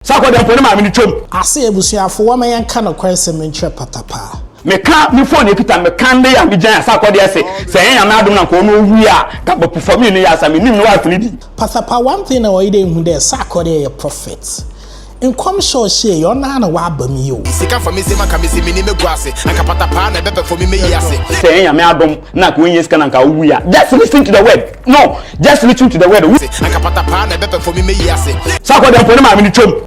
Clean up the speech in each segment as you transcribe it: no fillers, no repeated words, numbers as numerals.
Sarkodie mpone ma me twom. Ase ebusuafo wa man yanka no kwese me ntwe Patapaa. Me ka me phone ekita me kan de ya me gyan Sarkodie ase. Se yen ya me adom na ko no wi a ka bo perform ni ya sa me nim no wife ni di. Patapaa one thing na we dey hu dey Sarkodie a prophet. In come show she your na wa bam yo. Sika for me say maka me say me ni me guase. Anka Patapaa na bepe for me yase. Se yen ya me adom na ko yen sika na ka wi a. Just listen to the word. No, just listen to the word. Anka Patapaa na bepe for me yase. Sarkodie mpone ma me twom.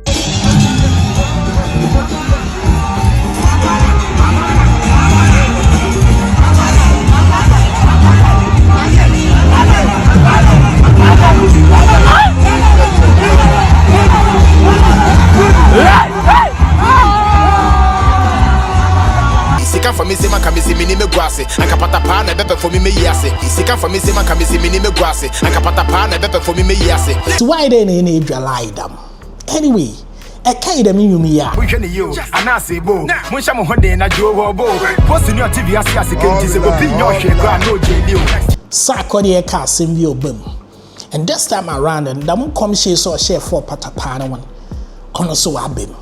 Sika for me say maka me say me ni me guase. Anka Patapaa na bepe for me yase. Sika for me say maka me say me ni me guase. Anka Patapaa na bepe for me yase. So why they na edwa lie them? Anyway, e kai dem yumi ya. Hwe ne yo anase bo. Mo hya mo hode na jo bo. Post ni TV ase kenti se go bi nyo hwe kra no jeli o. Sarkodie ka asem bi obam. And this time around and them come she so share for Patapaa no one. Ono so abem.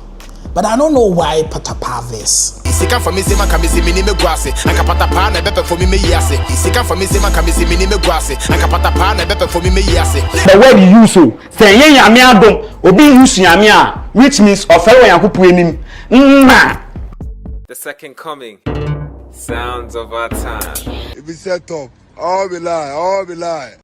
But I don't know why Patapaa this. Sika for me say maka me say me ni me guase. Anka Patapaa na bepe for me yase. Sika for me say maka me say me ni me guase. Anka Patapaa na bepe for me yase. The word you use so say yen ya me adom obi use ya me a which means ofere Yankopon enim. The second coming. Sounds of our time. It be set up. All be lie.